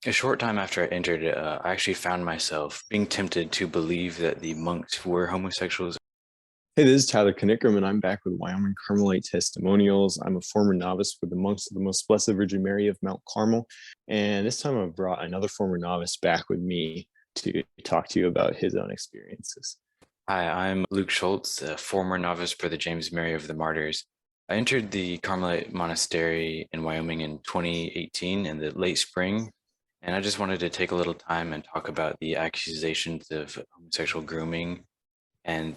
A short time after I entered, I actually found myself being tempted to believe that the monks were homosexuals. Hey, this is Tyler Knickerman. I'm back with Wyoming Carmelite Testimonials. I'm a former novice with the monks of the Most Blessed Virgin Mary of Mount Carmel. And this time I've brought another former novice back with me to talk to you about his own experiences. Hi, I'm Luke Schultz, a former novice for the James Mary of the Martyrs. I entered the Carmelite Monastery in Wyoming in 2018 in the late spring, and I just wanted to take a little time and talk about the accusations of homosexual grooming and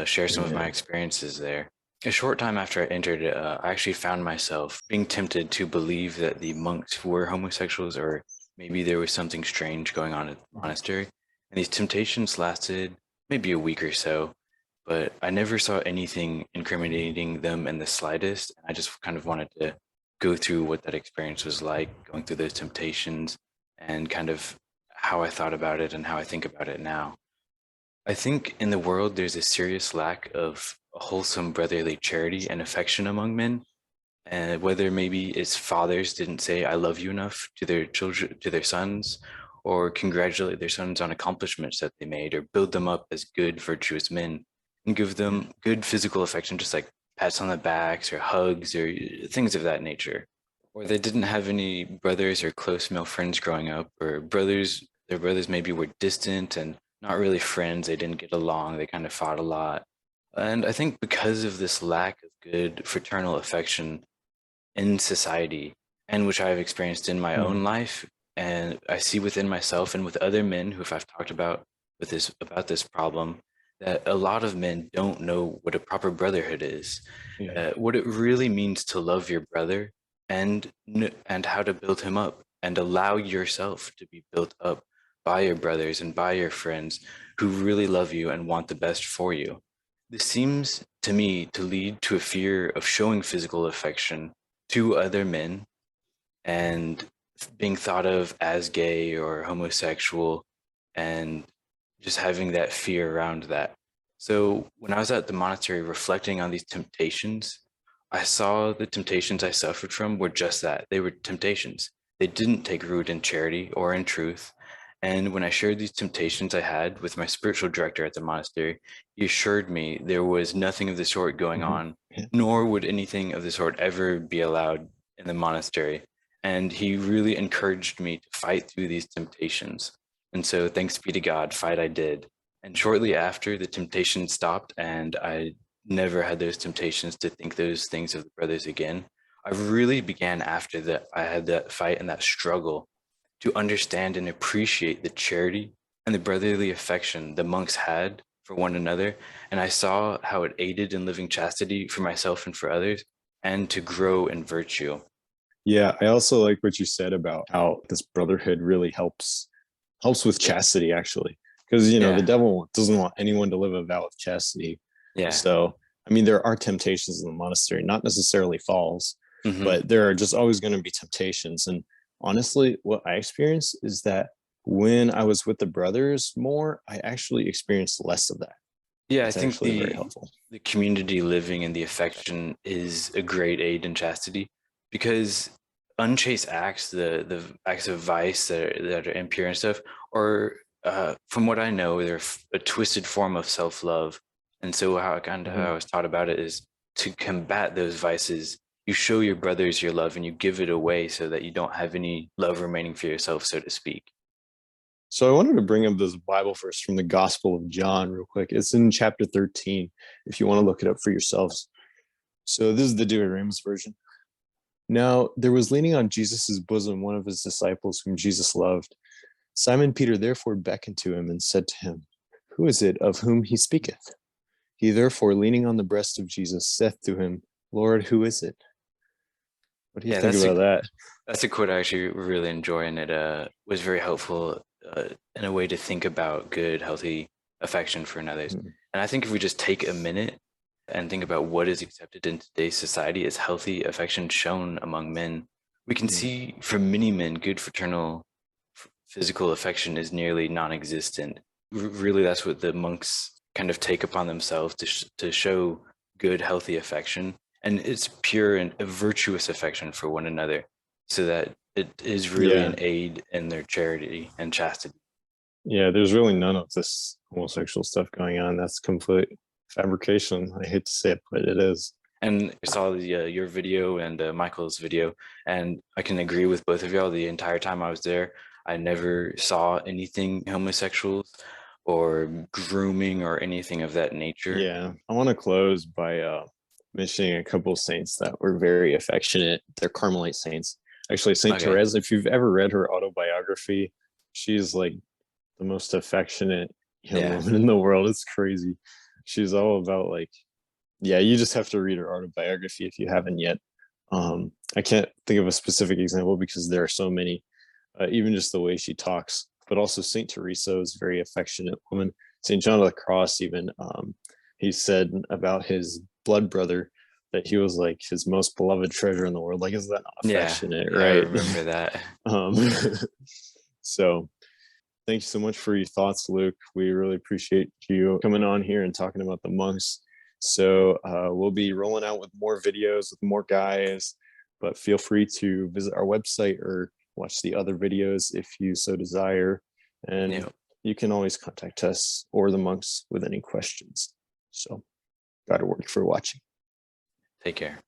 share some of my Yeah. experiences there. A short time after I entered, I actually found myself being tempted to believe that the monks were homosexuals, or maybe there was something strange going on at the monastery. And these temptations lasted maybe a week or so, but I never saw anything incriminating them in the slightest. I just kind of wanted to go through what that experience was like, going through those temptations, and kind of how I thought about it and how I think about it now. I think in the world there's a serious lack of wholesome brotherly charity and affection among men, and whether maybe it's fathers didn't say "I love you" enough to their children, to their sons, or congratulate their sons on accomplishments that they made, or build them up as good, virtuous men, and give them good physical affection, just like pats on the backs or hugs or things of that nature. Or they didn't have any brothers or close male friends growing up, or their brothers maybe were distant and not really friends. They didn't get along. They kind of fought a lot. And I think because of this lack of good fraternal affection in society, and which I've experienced in my own Mhm. life, and I see within myself and with other men who I've talked about this problem, that a lot of men don't know what a proper brotherhood is, Yeah. what it really means to love your brother, and how to build him up and allow yourself to be built up by your brothers and by your friends who really love you and want the best for you. This seems to me to lead to a fear of showing physical affection to other men and being thought of as gay or homosexual, and just having that fear around that. So when I was at the monastery reflecting on these temptations, I saw the temptations I suffered from were just that. They were temptations. They didn't take root in charity or in truth. And when I shared these temptations I had with my spiritual director at the monastery, he assured me there was nothing of the sort going Mhm. on, Yeah. nor would anything of the sort ever be allowed in the monastery. And he really encouraged me to fight through these temptations. And so, thanks be to God, fight I did. And shortly after, the temptation stopped, and I never had those temptations to think those things of the brothers again. I really began after that, I had that fight and that struggle to understand and appreciate the charity and the brotherly affection the monks had for one another. And I saw how it aided in living chastity for myself and for others, and to grow in virtue. Yeah. I also like what you said about how this brotherhood really helps with chastity, actually. Because the Yeah, devil doesn't want anyone to live a vow of chastity. yeah. So I mean, there are temptations in the monastery, not necessarily falls, Hmm. but there are just always going to be temptations. And honestly, what I experienced is that when I was with the brothers more, I actually experienced less of that. Yeah, I It's think actually very helpful. the community living and the affection is a great aid in chastity, because unchaste acts, the acts of vice that are impure and stuff, or from what I know, they're a twisted form of self-love. And so how Mhm. I was taught about it is to combat those vices. You show your brothers your love and you give it away so that you don't have any love remaining for yourself, so to speak. So I wanted to bring up this Bible verse from the Gospel of John real quick. It's in chapter 13, if you want to look it up for yourselves. So this is the Dewey Ramos version. Now there was leaning on Jesus' bosom one of his disciples whom Jesus loved. Simon Peter therefore beckoned to him and said to him, Who is it of whom he speaketh? He therefore, leaning on the breast of Jesus, saith to him, Lord, who is it? What do you Yeah, think about that? that's a quote I actually really enjoy, and it was very helpful in a way to think about good, healthy affection for others. Mhm. And I think if we just take a minute and think about what is accepted in today's society as healthy affection shown among men, we can Mhm. see for many men, good fraternal physical affection is nearly non-existent. Really, that's what the monks kind of take upon themselves to show good, healthy affection, and it's pure and a virtuous affection for one another, so that it is really Yeah. an aid in their charity and chastity. Yeah, there's really none of this homosexual stuff going on. That's complete fabrication. I hate to say it, but it is. And I saw your video and Michael's video, and I can agree with both of y'all. The entire time I was there, I never saw anything homosexual or grooming or anything of that nature. Yeah, I want to close by mentioning a couple of saints that were very affectionate. They're Carmelite saints. Actually, Saint Okay. Therese, if you've ever read her autobiography, she's like the most affectionate young Yeah. woman in the world. It's crazy. She's all about like, yeah, you just have to read her autobiography if you haven't yet. I can't think of a specific example because there are so many, even just the way she talks, but also Saint Teresa is a very affectionate woman. Saint John of the Cross, even, he said about his blood brother that he was like his most beloved treasure in the world. Like, is that not Yeah. affectionate, I right? remember that. um, so thank you so much for your thoughts, Luke. We really appreciate you coming on here and talking about the monks. So we'll be rolling out with more videos with more guys, but feel free to visit our website or watch the other videos if you so desire. And Yeah. you can always contact us or the monks with any questions. So, God work for watching. Take care.